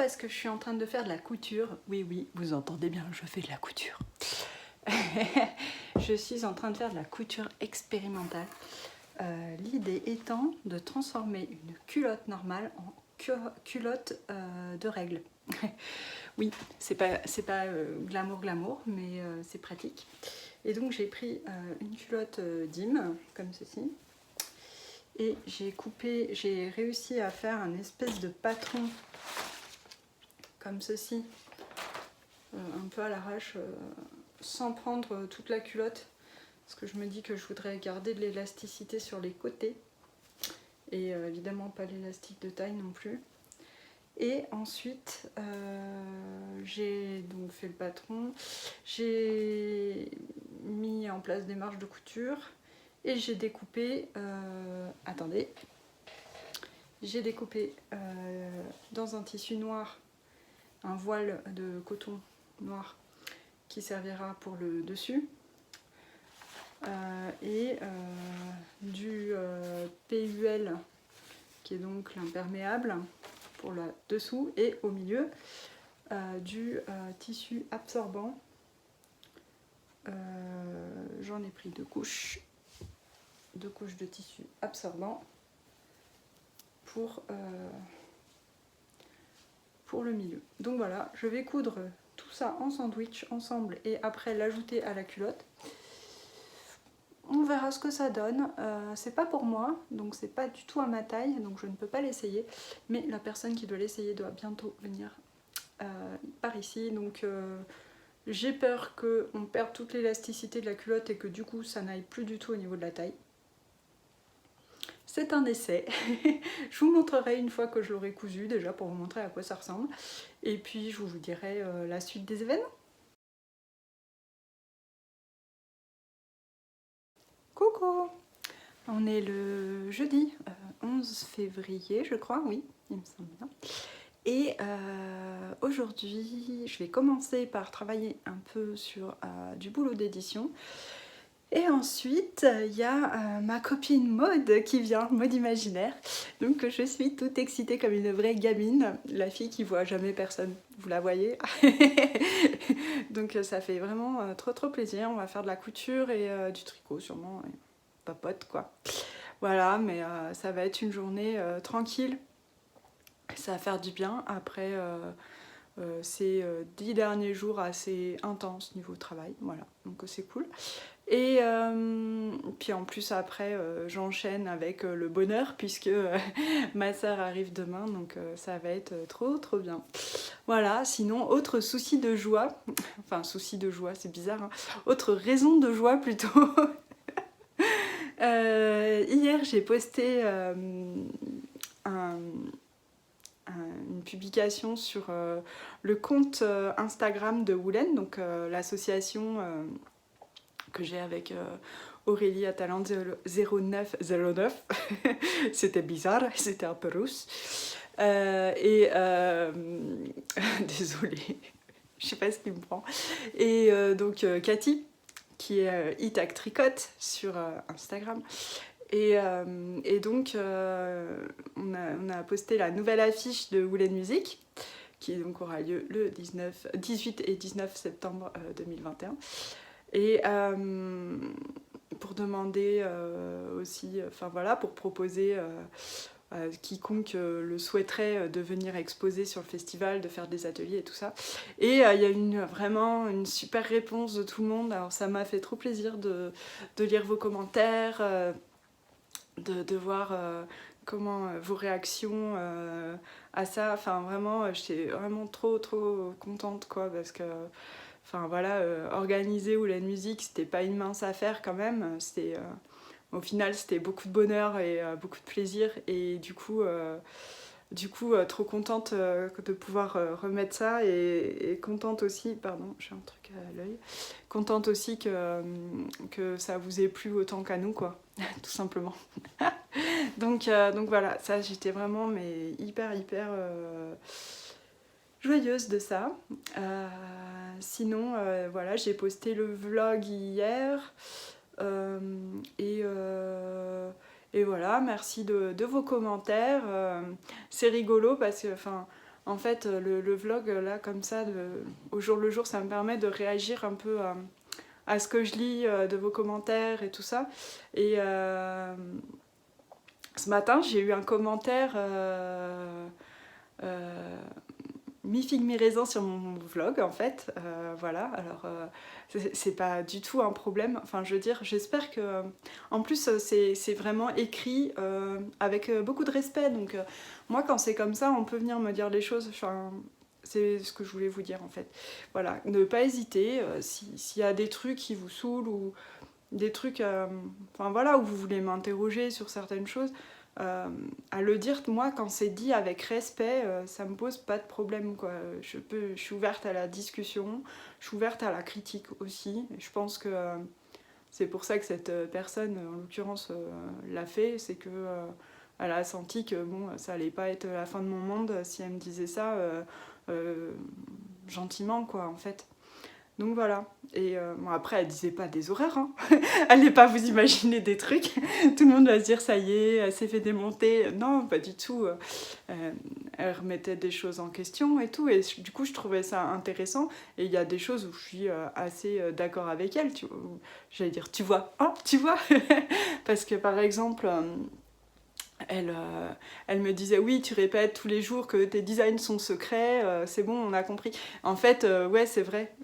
parce que je suis en train de faire de la couture. Oui, oui, vous entendez bien, je fais de la couture. Je suis en train de faire de la couture expérimentale. L'idée étant de transformer une culotte normale en culotte de règles. Oui, c'est pas glamour, mais c'est pratique. Et donc j'ai pris une culotte Dim, comme ceci. Et j'ai réussi à faire un espèce de patron comme ceci, un peu à l'arrache, sans prendre toute la culotte, parce que je me dis que je voudrais garder de l'élasticité sur les côtés, et évidemment pas l'élastique de taille non plus. Et ensuite, j'ai donc fait le patron, j'ai mis en place des marges de couture, et j'ai découpé, attendez, j'ai découpé dans un tissu noir un voile de coton noir qui servira pour le dessus et du PUL qui est donc l'imperméable pour le dessous, et au milieu du tissu absorbant. J'en ai pris deux couches de tissu absorbant pour le milieu. Donc voilà, je vais coudre tout ça en sandwich ensemble et après l'ajouter à la culotte. On verra ce que ça donne. C'est pas pour moi, donc c'est pas du tout à ma taille, donc je ne peux pas l'essayer. Mais la personne qui doit l'essayer doit bientôt venir par ici, donc j'ai peur qu'on perde toute l'élasticité de la culotte et que du coup ça n'aille plus du tout au niveau de la taille. C'est un essai. Je vous montrerai une fois que je l'aurai cousu, déjà pour vous montrer à quoi ça ressemble. Et puis je vous dirai la suite des événements. Coucou! On est le jeudi 11 février, je crois, oui, il me semble bien. Et aujourd'hui, je vais commencer par travailler un peu sur du boulot d'édition. Et ensuite, il y a ma copine Maud qui vient, Maud Imaginaire. Donc je suis toute excitée comme une vraie gamine, la fille qui voit jamais personne, vous la voyez. Donc ça fait vraiment trop plaisir. On va faire de la couture et du tricot sûrement, et papote quoi. Voilà, mais ça va être une journée tranquille. Ça va faire du bien après ces 10 derniers jours assez intenses niveau travail. Voilà, donc c'est cool. Et puis en plus après j'enchaîne avec le bonheur puisque ma soeur arrive demain, donc ça va être trop bien. Voilà, sinon autre souci de joie, enfin souci de joie c'est bizarre, hein. Autre raison de joie plutôt. Hier j'ai posté une publication sur le compte Instagram de Woolen, donc l'association que j'ai avec Aurélie Atalante 0909. C'était bizarre, c'était un peu russe. Désolée, je sais pas ce qui me prend. Et donc Cathy, qui est Itac Tricote sur Instagram. Et donc on a posté la nouvelle affiche de Woolen Music, qui donc aura lieu le 18 et 19 septembre 2021. Et pour demander aussi, enfin voilà, pour proposer à quiconque le souhaiterait de venir exposer sur le festival, de faire des ateliers et tout ça. Et il y a eu vraiment une super réponse de tout le monde. Alors ça m'a fait trop plaisir de lire vos commentaires, de voir comment vos réactions à ça. Enfin vraiment, j'étais vraiment trop contente quoi, parce que enfin voilà, organiser Woolen Music, c'était pas une mince affaire quand même. C'était, au final, c'était beaucoup de bonheur et beaucoup de plaisir. Et du coup, trop contente de pouvoir remettre ça. Et contente aussi, pardon, j'ai un truc à l'œil. Contente aussi que ça vous ait plu autant qu'à nous, quoi, tout simplement. donc voilà, ça, j'étais vraiment mais hyper joyeuse de ça. Sinon, voilà, j'ai posté le vlog hier. Et voilà, merci de vos commentaires. C'est rigolo parce que, enfin, en fait, le vlog, là, comme ça, au jour le jour, ça me permet de réagir un peu à ce que je lis de vos commentaires et tout ça. Et ce matin, j'ai eu un commentaire mi-figue mi-raisin sur mon vlog, en fait. Voilà, alors c'est pas du tout un problème. Enfin, je veux dire, j'espère que... En plus, c'est vraiment écrit avec beaucoup de respect. Donc, moi, quand c'est comme ça, on peut venir me dire les choses. Enfin, c'est ce que je voulais vous dire, en fait. Voilà, ne pas hésiter. S'il y a des trucs qui vous saoulent ou des trucs... Enfin, voilà, où vous voulez m'interroger sur certaines choses... à le dire, moi, quand c'est dit avec respect, ça me pose pas de problème, quoi. Je suis ouverte à la discussion, je suis ouverte à la critique aussi. Et je pense que c'est pour ça que cette personne, en l'occurrence, l'a fait, c'est que elle a senti que bon, ça allait pas être la fin de mon monde si elle me disait ça gentiment, quoi, en fait. Donc voilà. Et bon, après, elle disait pas des horreurs, hein. Allez pas vous imaginer des trucs. Tout le monde va se dire ça y est, elle s'est fait démonter. Non, pas du tout. Elle remettait des choses en question et tout. Et du coup, je trouvais ça intéressant. Et il y a des choses où je suis assez d'accord avec elle. J'allais dire, tu vois, hein, tu vois. Parce que par exemple. Elle me disait oui, tu répètes tous les jours que tes designs sont secrets, c'est bon, on a compris. En fait, ouais, c'est vrai,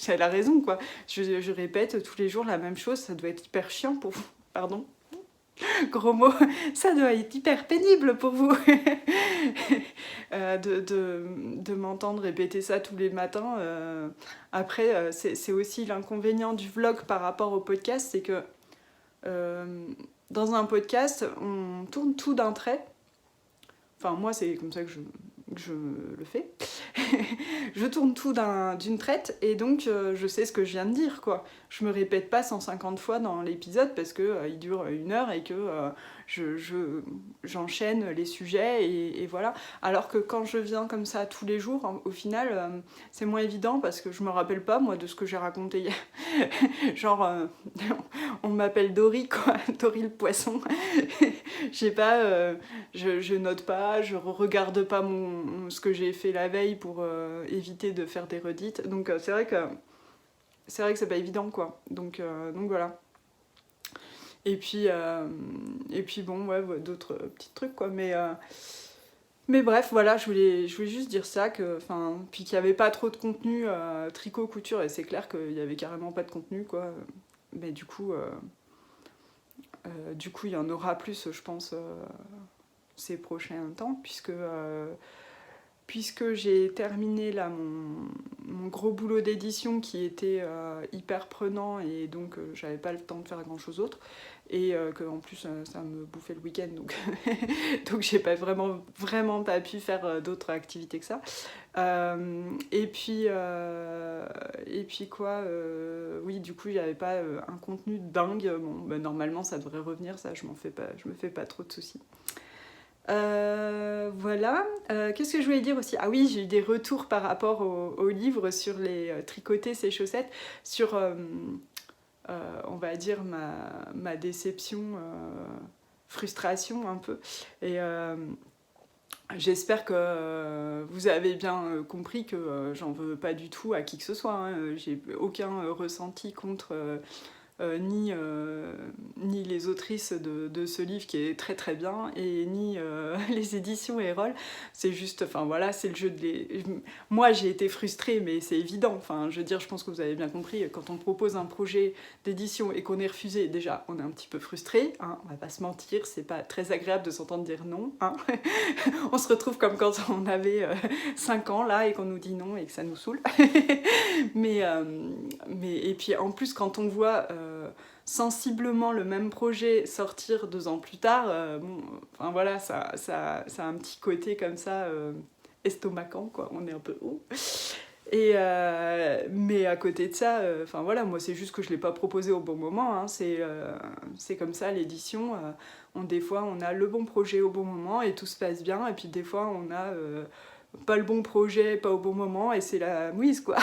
elle a raison, quoi. Je répète tous les jours la même chose, ça doit être hyper chiant pour vous. Pardon, gros mot, ça doit être hyper pénible pour vous de m'entendre répéter ça tous les matins. Après, c'est aussi l'inconvénient du vlog par rapport au podcast, c'est que dans un podcast, on tourne tout d'un trait. Enfin, moi, c'est comme ça que je le fais. Je tourne tout d'une traite et donc je sais ce que je viens de dire, quoi. Je me répète pas 150 fois dans l'épisode parce que il dure 1 heure et que j'enchaîne les sujets et voilà. Alors que quand je viens comme ça tous les jours, au final, c'est moins évident parce que je me rappelle pas, moi, de ce que j'ai raconté hier. Genre, on m'appelle Dory, quoi. Dory le poisson. J'ai pas, je note pas, je regarde pas ce que j'ai fait la veille pour éviter de faire des redites. Donc c'est vrai que c'est pas évident, quoi. Donc voilà. Et puis bon, ouais, d'autres petits trucs, quoi. Mais bref, voilà, je voulais juste dire ça, puis qu'il n'y avait pas trop de contenu tricot, couture, et c'est clair qu'il n'y avait carrément pas de contenu, quoi. Mais du coup, il y en aura plus, je pense, ces prochains temps, puisque j'ai terminé là mon gros boulot d'édition qui était hyper prenant et donc j'avais pas le temps de faire grand chose d'autre et qu'en plus ça me bouffait le week-end donc, donc j'ai pas vraiment pas pu faire d'autres activités que ça. Et puis quoi, oui, du coup il n'y avait pas un contenu dingue. Bon, bah, normalement ça devrait revenir, ça je me fais pas trop de soucis. Voilà. Qu'est-ce que je voulais dire aussi? Ah oui, j'ai eu des retours par rapport au livre sur les tricoter ses chaussettes, sur, on va dire, ma déception, frustration un peu. Et j'espère que vous avez bien compris que j'en veux pas du tout à qui que ce soit, hein. J'ai aucun ressenti contre... ni les autrices de ce livre qui est très très bien et ni les éditions Erol. C'est juste, enfin voilà, c'est le jeu de les... Moi j'ai été frustrée mais c'est évident, enfin je veux dire, je pense que vous avez bien compris, quand on propose un projet d'édition et qu'on est refusé, déjà on est un petit peu frustré, hein, on va pas se mentir, c'est pas très agréable de s'entendre dire non, hein. On se retrouve comme quand on avait 5 ans là et qu'on nous dit non et que ça nous saoule. mais et puis en plus quand on voit sensiblement le même projet sortir 2 ans plus tard, bon, enfin voilà, ça a un petit côté comme ça estomacant, quoi, on est un peu haut. Et mais à côté de ça, enfin voilà, moi c'est juste que je l'ai pas proposé au bon moment, hein, c'est comme ça l'édition, des fois on a le bon projet au bon moment et tout se passe bien, et puis des fois on a pas le bon projet, pas au bon moment, et c'est la mouise, quoi.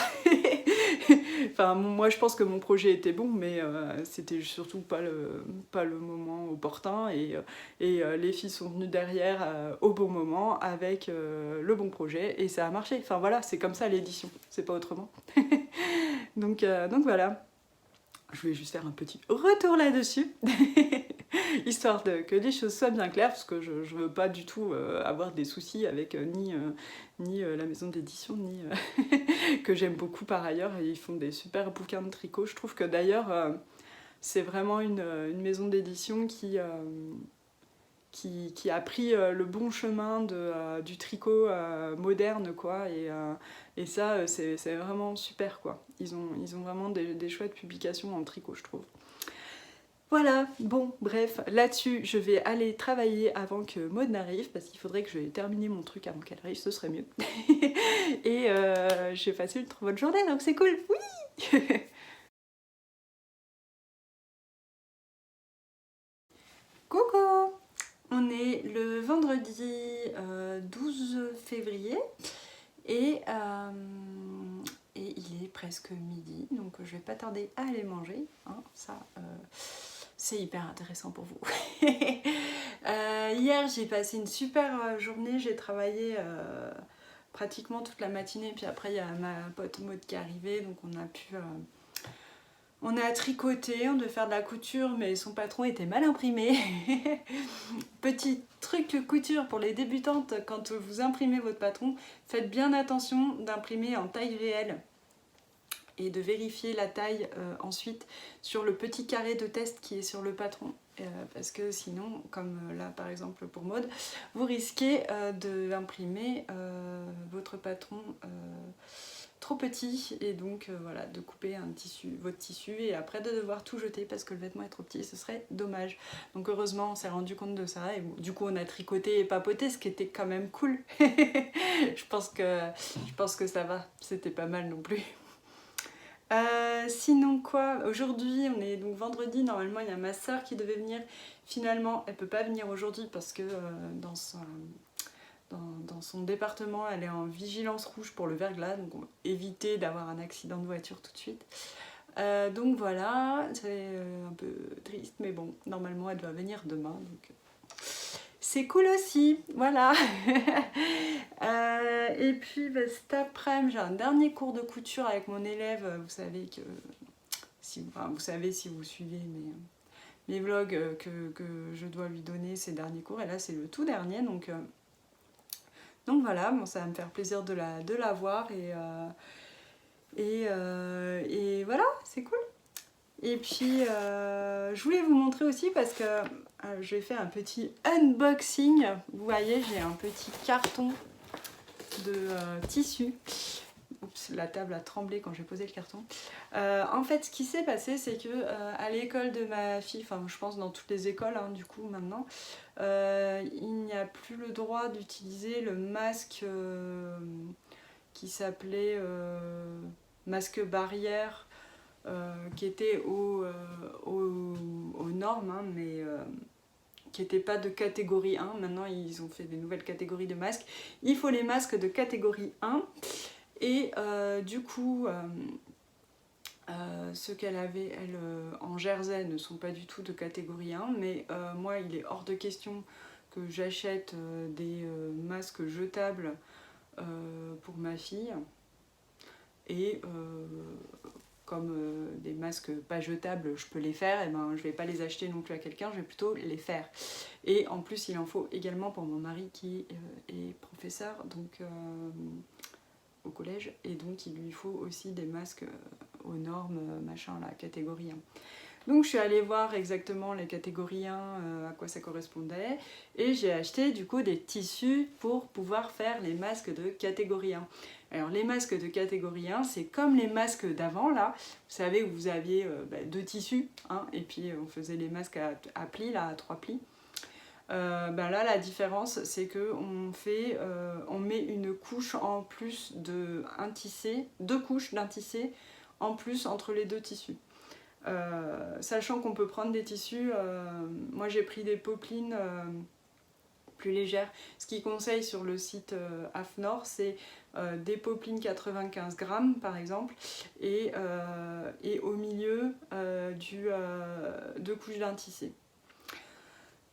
Enfin, moi je pense que mon projet était bon, mais c'était surtout pas le moment opportun. Et les filles sont venues derrière au bon moment avec le bon projet et ça a marché. Enfin voilà, c'est comme ça l'édition, c'est pas autrement. Donc voilà. Je voulais juste faire un petit retour là-dessus, histoire que les choses soient bien claires, parce que je veux pas du tout avoir des soucis avec ni la maison d'édition, ni que j'aime beaucoup par ailleurs, et ils font des super bouquins de tricot. Je trouve que d'ailleurs, c'est vraiment une maison d'édition qui a pris le bon chemin du tricot moderne, quoi, et ça, c'est vraiment super, quoi. Ils ont vraiment des chouettes publications en tricot, je trouve. Voilà, bon, bref, là-dessus, je vais aller travailler avant que Maud n'arrive, parce qu'il faudrait que je termine mon truc avant qu'elle arrive, ce serait mieux. Et j'ai passé une trop bonne journée, donc c'est cool, oui. Coucou! On est le vendredi 12 février et il est presque midi, donc je vais pas tarder à aller manger, hein, ça c'est hyper intéressant pour vous. Hier j'ai passé une super journée, j'ai travaillé pratiquement toute la matinée, puis après il y a ma pote Maud qui est arrivée, donc on a tricoté, on devait faire de la couture, mais son patron était mal imprimé. Petit truc couture pour les débutantes, quand vous imprimez votre patron, faites bien attention d'imprimer en taille réelle et de vérifier la taille ensuite sur le petit carré de test qui est sur le patron. Parce que sinon, comme là par exemple pour Maud, vous risquez d'imprimer votre patron trop petit, et donc voilà, de couper votre tissu et après de devoir tout jeter parce que le vêtement est trop petit, ce serait dommage. Donc heureusement on s'est rendu compte de ça, et bon, du coup on a tricoté et papoté, ce qui était quand même cool. je pense que ça va, c'était pas mal non plus. Sinon quoi, aujourd'hui on est donc vendredi, normalement il y a ma soeur qui devait venir, finalement elle peut pas venir aujourd'hui parce que dans son département, elle est en vigilance rouge pour le verglas, donc on va éviter d'avoir un accident de voiture tout de suite. Donc voilà, c'est un peu triste, mais bon, normalement elle doit venir demain, donc c'est cool aussi, voilà. Et puis cet après-midi, j'ai un dernier cours de couture avec mon élève, vous savez que vous savez si vous suivez mes vlogs que je dois lui donner ces derniers cours, et là c'est le tout dernier, donc voilà, bon, ça va me faire plaisir de la voir, et voilà, c'est cool. Et puis je voulais vous montrer aussi parce que je vais faire un petit unboxing. Vous voyez, j'ai un petit carton de tissu. Oups, la table a tremblé quand j'ai posé le carton. En fait, ce qui s'est passé, c'est que à l'école de ma fille, enfin je pense dans toutes les écoles hein, du coup maintenant, il n'y a plus le droit d'utiliser le masque qui s'appelait masque barrière, qui était aux normes, hein, mais qui n'était pas de catégorie 1. Maintenant ils ont fait des nouvelles catégories de masques. Il faut les masques de catégorie 1. Et du coup, ceux qu'elle avait, elle, en jersey, ne sont pas du tout de catégorie 1, mais moi, il est hors de question que j'achète des masques jetables pour ma fille. Et comme des masques pas jetables, je peux les faire, et ben, je vais pas les acheter non plus à quelqu'un, je vais plutôt les faire. Et en plus, il en faut également pour mon mari qui est professeur, donc au collège, et donc il lui faut aussi des masques aux normes, machin, la catégorie 1. Donc je suis allée voir exactement les catégories 1, à quoi ça correspondait, et j'ai acheté du coup des tissus pour pouvoir faire les masques de catégorie 1. Alors les masques de catégorie 1, c'est comme les masques d'avant là, vous savez où vous aviez deux tissus, hein, et puis on faisait les masques à plis, là, à 3 plis. Là la différence c'est que on met une couche en plus de un tissé, 2 couches d'un tissé en plus entre les deux tissus. Sachant qu'on peut prendre des tissus, moi j'ai pris des popelines plus légère. Ce qu'ils conseillent sur le site AFNOR, c'est des popelines 95 grammes par exemple, et au milieu 2 couches d'un tissé.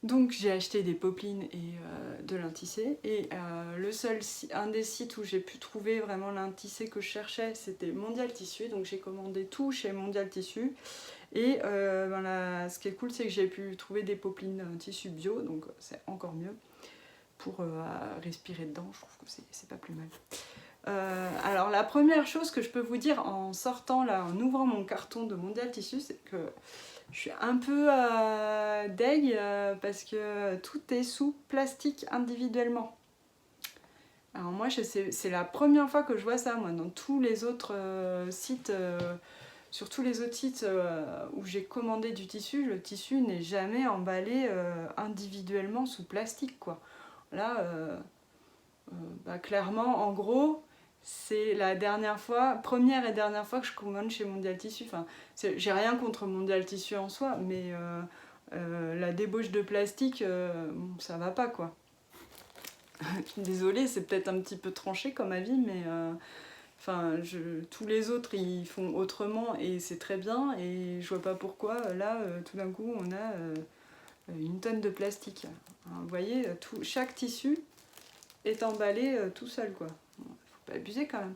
Donc j'ai acheté des popelines et de lin tissé, et un des sites où j'ai pu trouver vraiment lin tissé que je cherchais, c'était Mondial Tissu, donc j'ai commandé tout chez Mondial Tissu. Et ce qui est cool, c'est que j'ai pu trouver des popelines tissu bio, donc c'est encore mieux pour respirer dedans. Je trouve que c'est pas plus mal. Alors la première chose que je peux vous dire en sortant là, en ouvrant mon carton de Mondial Tissu, c'est que je suis un peu deg parce que tout est sous plastique individuellement. Alors moi, c'est la première fois que je vois ça, moi, dans tous les autres sites, sur tous les autres sites où j'ai commandé du tissu, le tissu n'est jamais emballé individuellement sous plastique, quoi. Là, clairement, en gros, c'est la première et dernière fois que je commande chez Mondial Tissu. Enfin, j'ai rien contre Mondial Tissu en soi, mais la débauche de plastique, ça va pas, quoi. Désolée, c'est peut-être un petit peu tranché comme avis, mais tous les autres ils font autrement et c'est très bien, et je vois pas pourquoi là tout d'un coup on a une tonne de plastique. Hein, vous voyez, chaque tissu est emballé tout seul, quoi. Faut pas abuser quand même.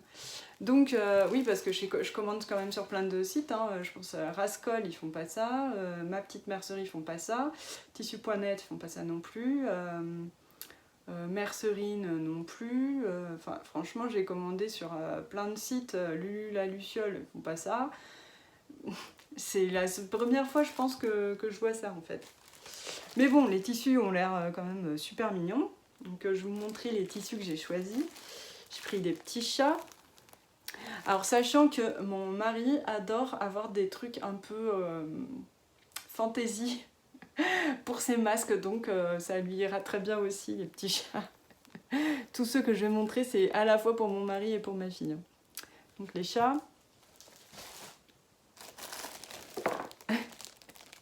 Donc oui, parce que je commande quand même sur plein de sites, hein. Je pense à Rascol, ils font pas ça, Ma Petite Mercerie, ils font pas ça, Tissu.net, ils font pas ça non plus, Mercerine non plus. Franchement, j'ai commandé sur plein de sites, Lulu la Luciole, ils font pas ça. C'est la première fois, je pense, que je vois ça en fait. Mais bon, les tissus ont l'air quand même super mignons. Donc je vais vous montrer les tissus que j'ai choisis. J'ai pris des petits chats. Alors sachant que mon mari adore avoir des trucs un peu fantaisie pour ses masques, donc ça lui ira très bien aussi, les petits chats. Tous ceux que je vais montrer, c'est à la fois pour mon mari et pour ma fille. Donc les chats.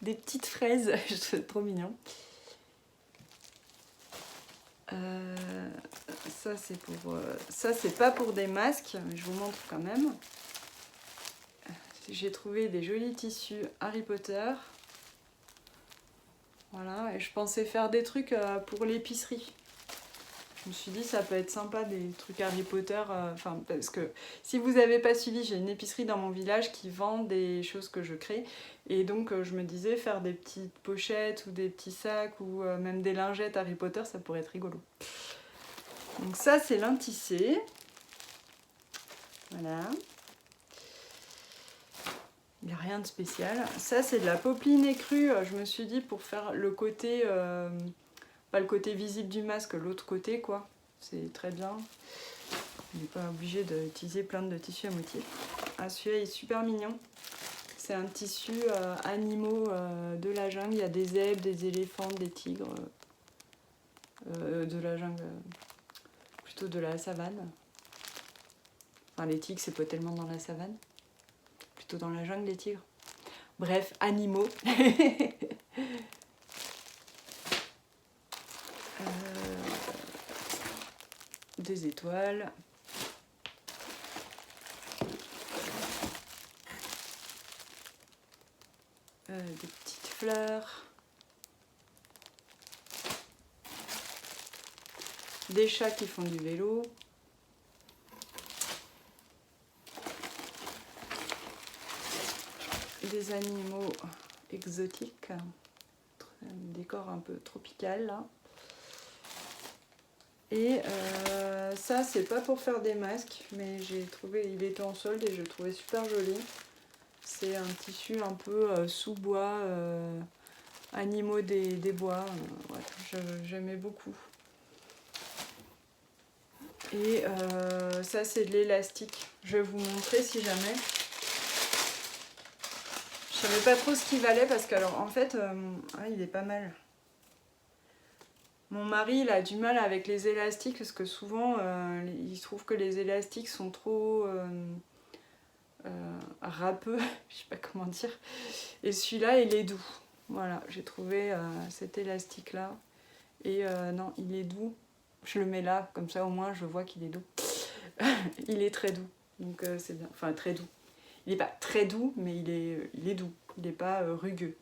Des petites fraises, c'est trop mignon. Ça c'est pas pour des masques, mais je vous montre quand même. J'ai trouvé des jolis tissus Harry Potter. Voilà, et je pensais faire des trucs pour l'épicerie. Je me suis dit ça peut être sympa, des trucs Harry Potter, parce que si vous n'avez pas suivi, j'ai une épicerie dans mon village qui vend des choses que je crée, et donc je me disais faire des petites pochettes ou des petits sacs ou même des lingettes Harry Potter, ça pourrait être rigolo. Donc ça c'est lin tissé, voilà, il n'y a rien de spécial. Ça c'est de la popeline écrue, je me suis dit pour faire le côté... pas le côté visible du masque, l'autre côté, quoi. C'est très bien. On n'est pas obligé d'utiliser plein de tissus à motif. Ah, celui-là est super mignon. C'est un tissu animaux de la jungle. Il y a des zèbres, des éléphants, des tigres. De la jungle, plutôt de la savane. Enfin, les tigres, c'est pas tellement dans la savane. Plutôt dans la jungle, les tigres. Bref, animaux. Des étoiles. Des petites fleurs. Des chats qui font du vélo. Des animaux exotiques. Un décor un peu tropical là. Et ça, c'est pas pour faire des masques, mais j'ai trouvé, il était en solde et je le trouvais super joli. C'est un tissu un peu sous-bois, animaux des bois. Ouais, j'aimais beaucoup. Et ça, c'est de l'élastique. Je vais vous montrer si jamais. Je savais pas trop ce qu'il valait parce que, alors, en fait, il est pas mal. Mon mari, il a du mal avec les élastiques parce que souvent, il trouve que les élastiques sont trop râpeux, je sais pas comment dire. Et celui-là, il est doux. Voilà, j'ai trouvé cet élastique-là. Et non, il est doux. Je le mets là, comme ça au moins je vois qu'il est doux. Il est très doux, donc c'est bien. Enfin, très doux. Il n'est pas très doux, mais il est doux. Il n'est pas rugueux.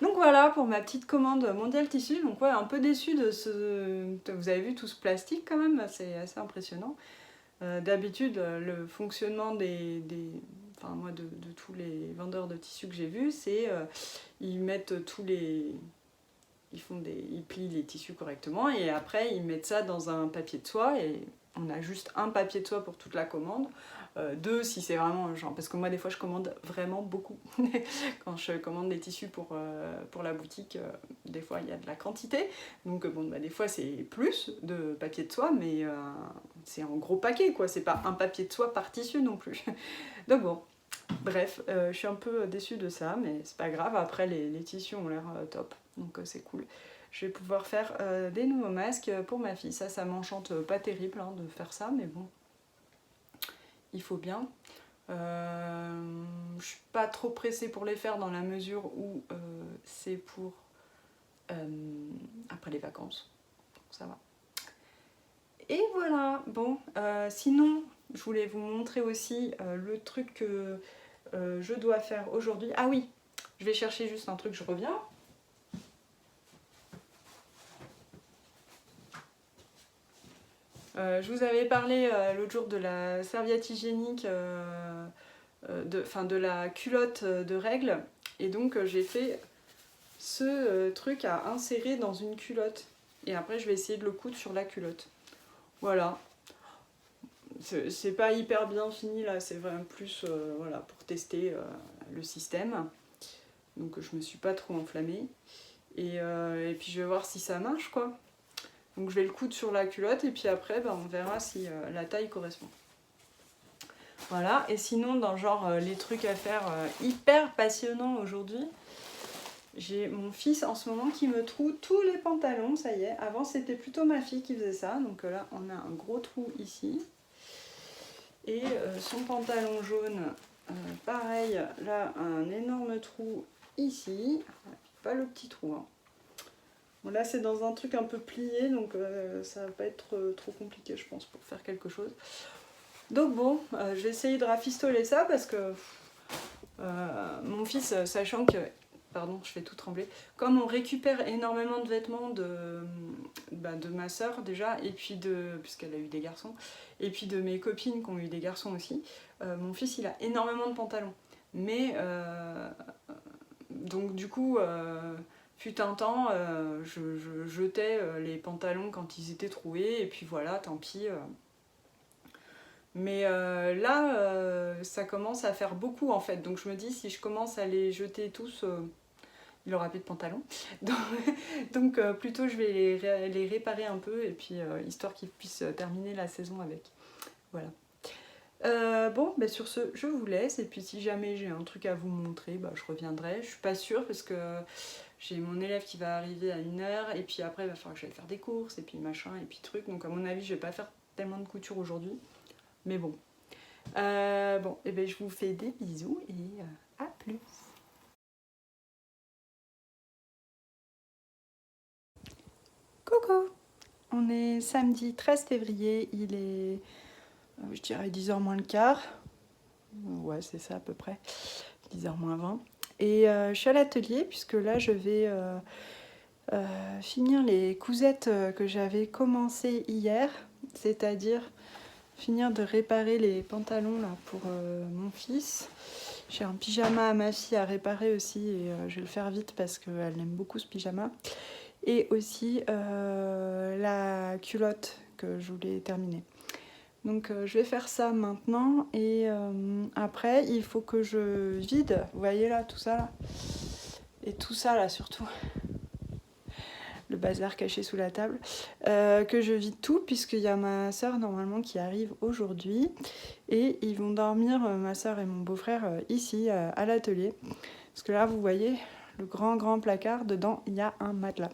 Donc voilà pour ma petite commande Mondial Tissu. Donc ouais, un peu déçue de ce... Vous avez vu tout ce plastique quand même, c'est assez impressionnant. D'habitude, le fonctionnement enfin moi de tous les vendeurs de tissus que j'ai vus, c'est ils mettent tous les... Ils plient les tissus correctement et après ils mettent ça dans un papier de soie et on a juste un papier de soie pour toute la commande. Deux si c'est vraiment genre, parce que moi des fois je commande vraiment beaucoup quand je commande des tissus pour la boutique, des fois il y a de la quantité, donc bon bah, des fois c'est plus de papier de soie, mais c'est en gros paquet quoi, c'est pas un papier de soie par tissu non plus. Donc bon, bref, je suis un peu déçue de ça, mais c'est pas grave, après les tissus ont l'air top, donc c'est cool. Je vais pouvoir faire des nouveaux masques pour ma fille, ça m'enchante pas terrible hein, de faire ça, mais bon, il faut bien. Je suis pas trop pressée pour les faire dans la mesure où c'est pour après les vacances, donc ça va. Et voilà, bon, sinon je voulais vous montrer aussi le truc que je dois faire aujourd'hui. Ah oui, je vais chercher juste un truc, je reviens. Je vous avais parlé l'autre jour de la serviette hygiénique, de la culotte de règles. Et donc j'ai fait ce truc à insérer dans une culotte. Et après je vais essayer de le coudre sur la culotte. Voilà. C'est pas hyper bien fini là, c'est vraiment plus voilà, pour tester le système. Donc je me suis pas trop enflammée. Et puis je vais voir si ça marche quoi. Donc je vais le coudre sur la culotte et puis après bah, on verra si la taille correspond. Voilà, et sinon dans genre les trucs à faire hyper passionnants aujourd'hui, j'ai mon fils en ce moment qui me troue tous les pantalons, ça y est. Avant c'était plutôt ma fille qui faisait ça, donc là on a un gros trou ici. Et son pantalon jaune, pareil, là un énorme trou ici, pas le petit trou hein. Bon, là c'est dans un truc un peu plié, donc ça va pas être trop compliqué je pense pour faire quelque chose. Donc bon, je vais essayer de rafistoler ça parce que mon fils, sachant que, pardon je fais tout trembler, comme on récupère énormément de vêtements de ma soeur déjà, et puis puisqu'elle a eu des garçons, et puis de mes copines qui ont eu des garçons aussi, mon fils il a énormément de pantalons. Mais donc du coup... fut un temps, je jetais les pantalons quand ils étaient troués, et puis voilà, tant pis. Mais là, ça commence à faire beaucoup en fait, donc je me dis si je commence à les jeter tous, il aura plus de pantalons. Donc plutôt je vais les réparer un peu, et puis histoire qu'ils puissent terminer la saison avec. Voilà. Bon, bah sur ce, je vous laisse, et puis si jamais j'ai un truc à vous montrer, bah, je reviendrai. Je suis pas sûre parce que j'ai mon élève qui va arriver à 1h, et puis après il va falloir que j'aille faire des courses, et puis machin, et puis truc. Donc à mon avis, je vais pas faire tellement de couture aujourd'hui. Mais bon. Bon, et ben je vous fais des bisous, et à plus. Coucou! On est samedi 13 février, il est, je dirais 10h moins le quart. Ouais, c'est ça à peu près. 10h moins 20. Et je suis à l'atelier puisque là je vais finir les cousettes que j'avais commencé hier, c'est-à-dire finir de réparer les pantalons là pour mon fils. J'ai un pyjama à ma fille à réparer aussi, et je vais le faire vite parce qu'elle aime beaucoup ce pyjama. Et aussi la culotte que je voulais terminer. Donc je vais faire ça maintenant, et après il faut que je vide, vous voyez là, tout ça là, et tout ça là surtout, le bazar caché sous la table, que je vide tout puisqu'il y a ma soeur normalement qui arrive aujourd'hui, et ils vont dormir, ma soeur et mon beau-frère, ici à l'atelier, parce que là vous voyez le grand placard, dedans il y a un matelas,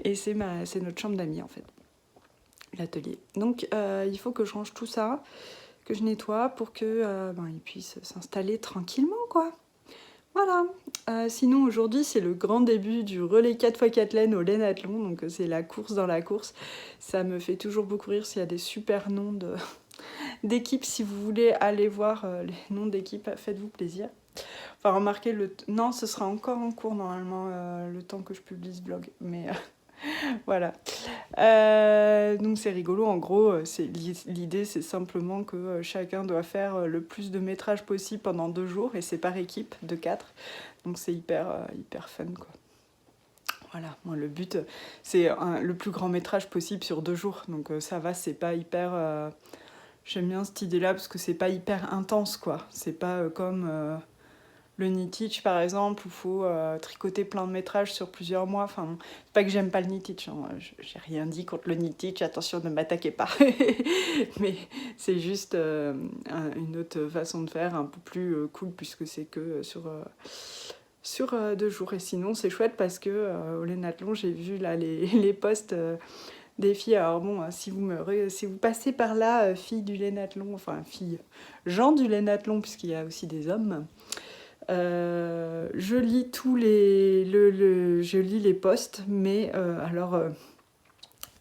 et c'est notre chambre d'amis en fait. L'atelier. Donc il faut que je range tout ça, que je nettoie pour que ils puissent s'installer tranquillement quoi. Voilà, sinon aujourd'hui c'est le grand début du relais 4x4 laine au Lainathlon, donc c'est la course dans la course. Ça me fait toujours beaucoup rire s'il y a des super noms d'équipes. Si vous voulez aller voir les noms d'équipes, faites-vous plaisir. Enfin remarquez, non ce sera encore en cours normalement le temps que je publie ce blog, mais voilà. Donc c'est rigolo, en gros, l'idée c'est simplement que chacun doit faire le plus de métrage possible pendant 2 jours, et c'est par équipe de 4. Donc c'est hyper fun quoi. Voilà, moi le but c'est le plus grand métrage possible sur 2 jours. Donc ça va, c'est pas hyper... J'aime bien cette idée-là parce que c'est pas hyper intense quoi. C'est pas comme... le knit-teach par exemple, où il faut tricoter plein de métrages sur plusieurs mois. Enfin, c'est pas que j'aime pas le knit-teach, hein. J'ai rien dit contre le knit-teach, attention ne m'attaquez pas. Mais c'est juste une autre façon de faire, un peu plus cool, puisque c'est que sur 2 jours. Et sinon c'est chouette parce que au Lainathlon j'ai vu là les posts des filles. Alors bon, si vous passez par là, filles du Lainathlon, enfin filles, gens du Lainathlon, puisqu'il y a aussi des hommes, je lis je lis les posts, mais alors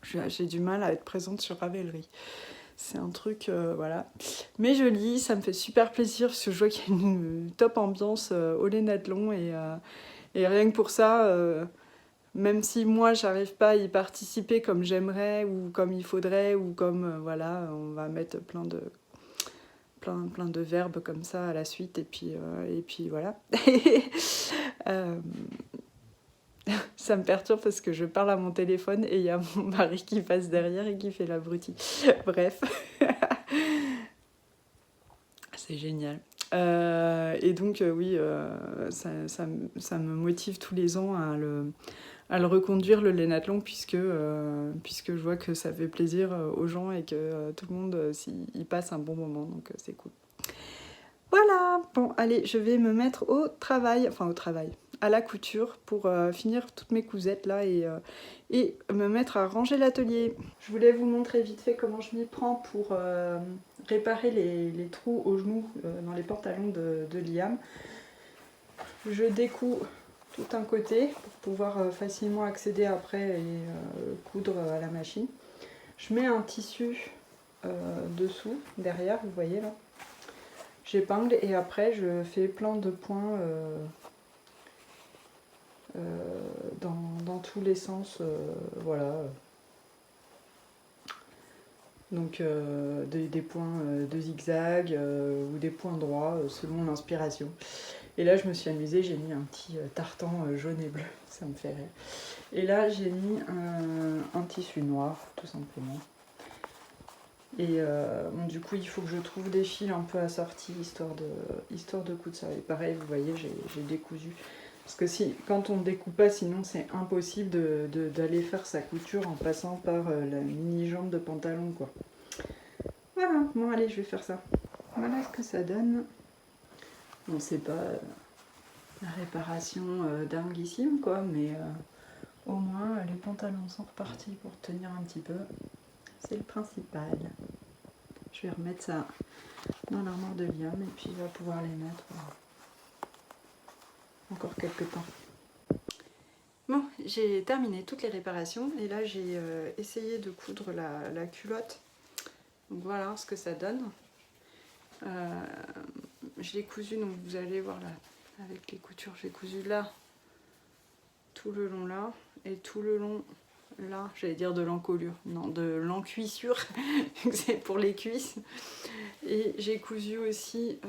j'ai du mal à être présente sur Ravelry. C'est un truc, voilà. Mais je lis, ça me fait super plaisir parce que je vois qu'il y a une top ambiance au Lainathlon, et rien que pour ça, même si moi j'arrive pas à y participer comme j'aimerais ou comme il faudrait, ou comme voilà, on va mettre plein de verbes comme ça à la suite, et puis voilà. Euh, ça me perturbe parce que je parle à mon téléphone et il y a mon mari qui passe derrière et qui fait l'abruti. Bref. C'est génial. Et donc oui, ça me motive tous les ans à le reconduire, le Lainathlon, puisque je vois que ça fait plaisir aux gens et que tout le monde y passe un bon moment, donc c'est cool. Voilà, bon allez, je vais me mettre au travail, à la couture, pour finir toutes mes cousettes là, et me mettre à ranger l'atelier. Je voulais vous montrer vite fait comment je m'y prends pour réparer les trous aux genoux dans les pantalons de Liam. Je découds tout un côté pour pouvoir facilement accéder après et coudre à la machine. Je mets un tissu dessous, derrière, vous voyez là. J'épingle et après je fais plein de points dans tous les sens, voilà. Donc des points de zigzag ou des points droits selon l'inspiration. Et là je me suis amusée, j'ai mis un petit tartan jaune et bleu, ça me fait rire. Et là j'ai mis un tissu noir tout simplement. Et bon, du coup il faut que je trouve des fils un peu assortis histoire de coudre ça. Et pareil, vous voyez, j'ai décousu. Parce que quand on ne découpe pas, sinon c'est impossible d'aller faire sa couture en passant par la mini-jambe de pantalon, quoi. Voilà, bon allez, je vais faire ça. Voilà ce que ça donne. Bon, c'est pas la réparation dinguissime, quoi, mais au moins les pantalons sont repartis pour tenir un petit peu. C'est le principal. Je vais remettre ça dans l'armoire de Liam et puis il va pouvoir les mettre encore quelques temps. Bon, j'ai terminé toutes les réparations et là j'ai essayé de coudre la culotte. Donc voilà ce que ça donne. Je l'ai cousu, donc vous allez voir là avec les coutures, j'ai cousu là, tout le long là et tout le long là, j'allais dire de l'encolure, non, de l'encuissure, c'est pour les cuisses. Et j'ai cousu aussi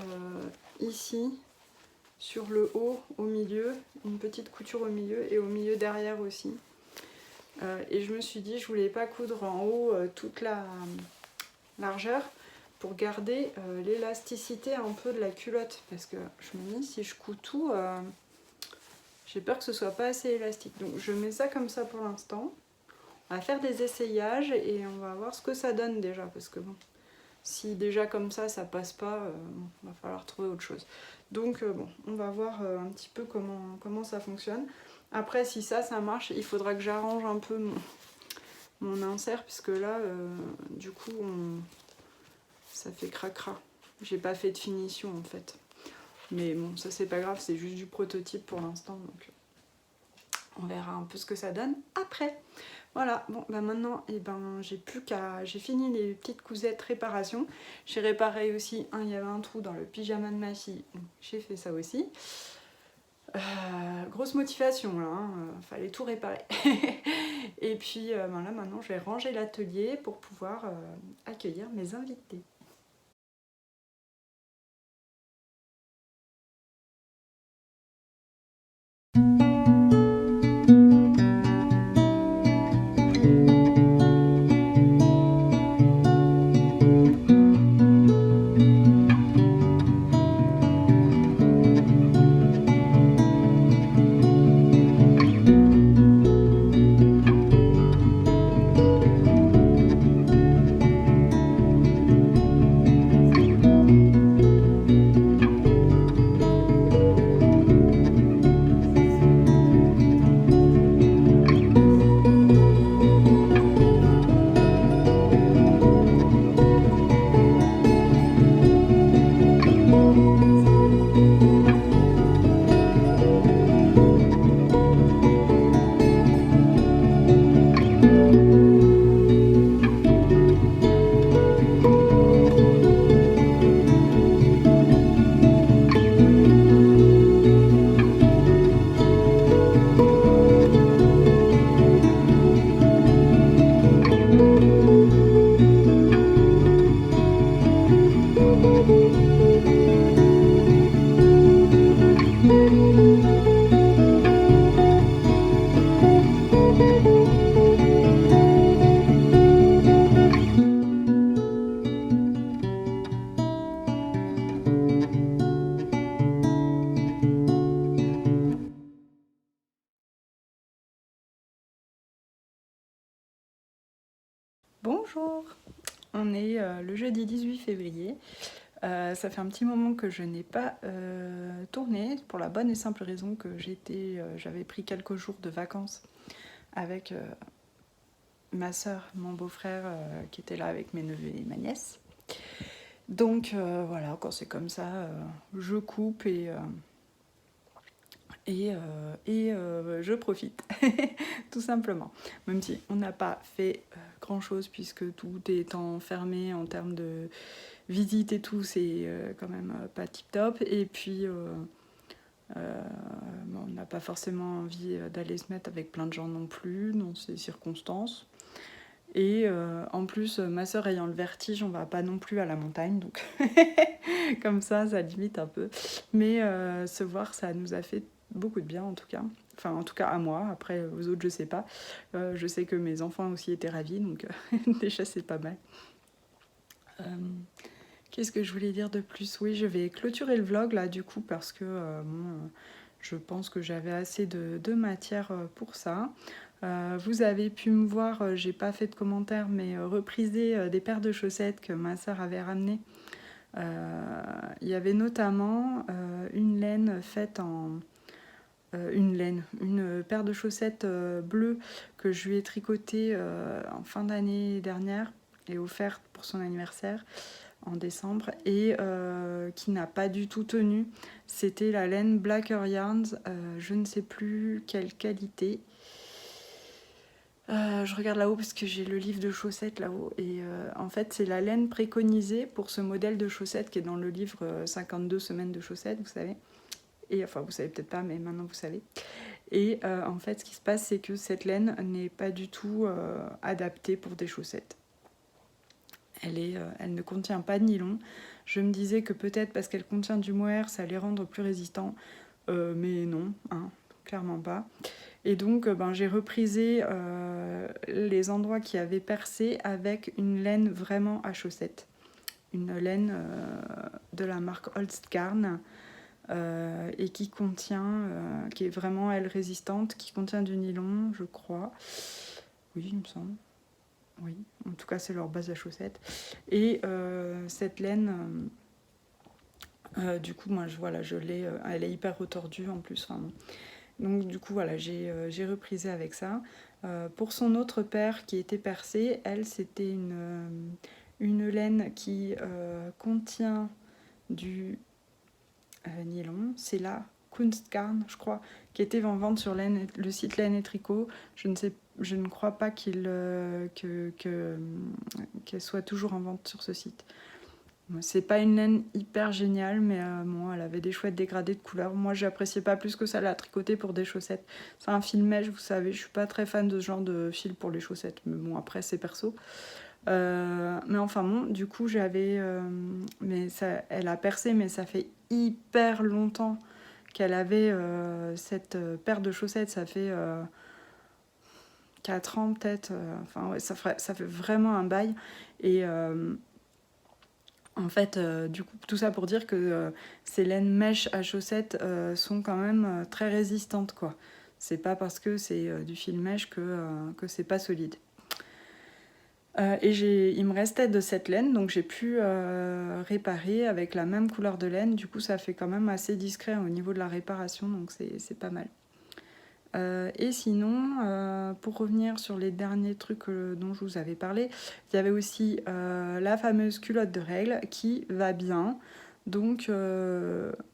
ici, sur le haut, au milieu, une petite couture au milieu et au milieu derrière aussi. Et je me suis dit, je voulais pas coudre en haut toute la largeur pour garder l'élasticité un peu de la culotte, parce que je me dis, si je couds tout, j'ai peur que ce soit pas assez élastique. Donc je mets ça comme ça pour l'instant. On va faire des essayages et on va voir ce que ça donne déjà, parce que bon, si déjà comme ça passe pas, va falloir trouver autre chose. Donc bon, on va voir un petit peu comment ça fonctionne. Après, si ça marche, il faudra que j'arrange un peu mon insert, puisque là, du coup, ça fait cracra. J'ai pas fait de finition en fait. Mais bon, ça c'est pas grave, c'est juste du prototype pour l'instant, donc on verra un peu ce que ça donne après. Voilà, bon bah maintenant j'ai fini les petites cousettes réparation. J'ai réparé aussi, il y avait un trou dans le pyjama de ma fille, donc j'ai fait ça aussi. Grosse motivation là, fallait tout réparer. Et puis là maintenant je vais ranger l'atelier pour pouvoir accueillir mes invités. Bonjour, on est le jeudi 18 février. Ça fait un petit moment que je n'ai pas tourné, pour la bonne et simple raison que j'avais pris quelques jours de vacances avec ma soeur, mon beau-frère qui était là avec mes neveux et ma nièce. Donc voilà, quand c'est comme ça, je coupe et je profite, tout simplement. Même si on n'a pas fait grand-chose puisque tout est enfermé en termes de visite et tout, c'est quand même pas tip-top. Et puis, on n'a pas forcément envie d'aller se mettre avec plein de gens non plus dans ces circonstances. Et en plus, ma soeur ayant le vertige, on va pas non plus à la montagne, donc comme ça limite un peu. Mais se voir, ça nous a fait beaucoup de bien en tout cas. Enfin, en tout cas à moi. Après, aux autres, je sais pas. Je sais que mes enfants aussi étaient ravis, donc déjà c'est pas mal. Qu'est-ce que je voulais dire de plus? Oui, je vais clôturer le vlog là du coup parce que je pense que j'avais assez de matière pour ça. Vous avez pu me voir, j'ai pas fait de commentaires, mais repriser des paires de chaussettes que ma soeur avait ramenées. Il y avait notamment une laine faite en... une paire de chaussettes bleues que je lui ai tricotées en fin d'année dernière et offerte pour son anniversaire en décembre et qui n'a pas du tout tenu. C'était la laine Blacker Yarns, je ne sais plus quelle qualité. Je regarde là-haut parce que j'ai le livre de chaussettes là-haut et en fait c'est la laine préconisée pour ce modèle de chaussettes qui est dans le livre 52 semaines de chaussettes, vous savez. Et enfin vous savez peut-être pas mais maintenant vous savez. Et en fait ce qui se passe c'est que cette laine n'est pas du tout adaptée pour des chaussettes. Elle ne contient pas de nylon. Je me disais que peut-être parce qu'elle contient du mohair ça allait rendre plus résistant, mais non, hein, clairement pas. Et donc j'ai reprisé les endroits qui avaient percé avec une laine vraiment à chaussettes. Une laine de la marque Holstgarn et qui contient, qui est vraiment elle résistante, qui contient du nylon, je crois. Oui, il me semble. Oui, en tout cas c'est leur base à chaussettes. Et cette laine, du coup moi je l'ai, elle est hyper retordue en plus. Enfin, donc du coup voilà, j'ai reprisé avec ça. Pour son autre paire qui était percée, elle c'était une laine qui contient du nylon, c'est la Kunstgarn, je crois, qui était en vente sur le site Laine et Tricot. Je ne crois pas qu'elle soit toujours en vente sur ce site. C'est pas une laine hyper géniale, mais bon, elle avait des chouettes dégradés de couleurs. Moi, j'appréciais pas plus que ça la tricoter pour des chaussettes. C'est un fil mèche, vous savez, je suis pas très fan de ce genre de fil pour les chaussettes, mais bon, après, c'est perso. Mais enfin bon, du coup, j'avais... mais ça, elle a percé, mais ça fait hyper longtemps qu'elle avait cette paire de chaussettes. Ça fait 4 ans peut-être. Enfin, ouais, ça fait vraiment un bail. Et... en fait, du coup, tout ça pour dire que ces laines mèches à chaussettes sont quand même très résistantes, quoi. C'est pas parce que c'est du fil mèche que c'est pas solide. Et il me restait de cette laine, donc j'ai pu réparer avec la même couleur de laine. Du coup, ça fait quand même assez discret au niveau de la réparation, donc c'est pas mal. Et sinon, pour revenir sur les derniers trucs dont je vous avais parlé, il y avait aussi la fameuse culotte de règles qui va bien. Donc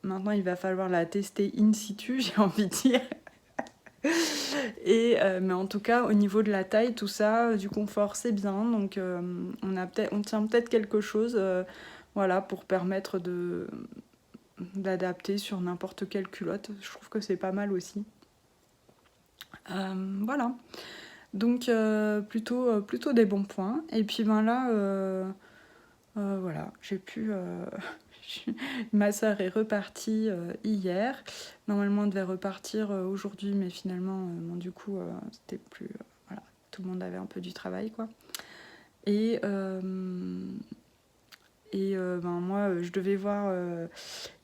maintenant, il va falloir la tester in situ, j'ai envie de dire. Mais en tout cas, au niveau de la taille, tout ça, du confort, c'est bien. Donc on tient peut-être quelque chose voilà, pour permettre d'adapter sur n'importe quelle culotte. Je trouve que c'est pas mal aussi. Voilà. Donc plutôt des bons points. Et puis ben là, voilà, j'ai pu... ma soeur est repartie hier. Normalement, elle devait repartir aujourd'hui, mais finalement, bon, du coup, c'était plus... voilà, tout le monde avait un peu du travail, quoi. Et ben, moi, je devais voir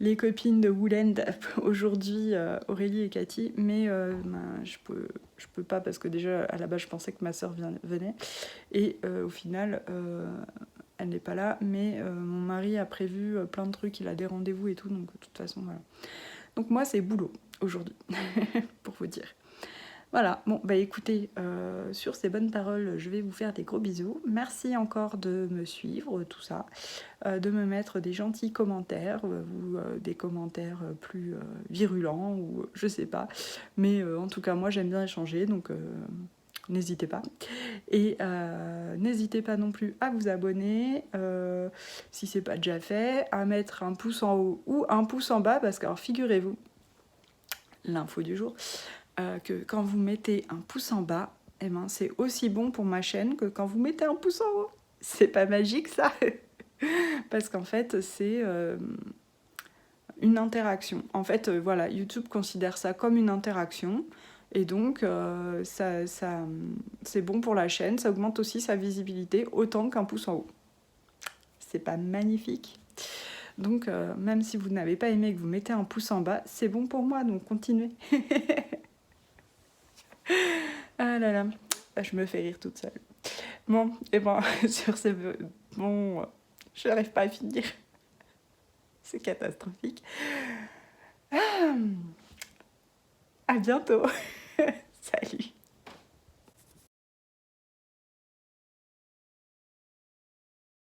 les copines de Woolend aujourd'hui, Aurélie et Cathy, mais ben, je peux pas parce que déjà, à la base, je pensais que ma soeur venait. Et au final, elle n'est pas là, mais mon mari a prévu plein de trucs, il a des rendez-vous et tout, donc de toute façon, voilà. Donc moi, c'est boulot aujourd'hui, pour vous dire. Voilà, bon, bah écoutez, sur ces bonnes paroles, je vais vous faire des gros bisous. Merci encore de me suivre, tout ça, de me mettre des gentils commentaires, ou des commentaires plus virulents, ou je sais pas. Mais en tout cas, moi, j'aime bien échanger, donc n'hésitez pas. Et n'hésitez pas non plus à vous abonner, si c'est pas déjà fait, à mettre un pouce en haut ou un pouce en bas, parce que alors figurez-vous, l'info du jour, que quand vous mettez un pouce en bas, eh ben, c'est aussi bon pour ma chaîne que quand vous mettez un pouce en haut. C'est pas magique ça. Parce qu'en fait, c'est une interaction. En fait, voilà, YouTube considère ça comme une interaction. Et donc, c'est bon pour la chaîne. Ça augmente aussi sa visibilité autant qu'un pouce en haut. C'est pas magnifique? Donc, même si vous n'avez pas aimé et que vous mettez un pouce en bas, c'est bon pour moi, donc continuez. Ah là là, je me fais rire toute seule. Bon, et ben, sur ces... Bon, je n'arrive pas à finir. C'est catastrophique. À bientôt. Salut.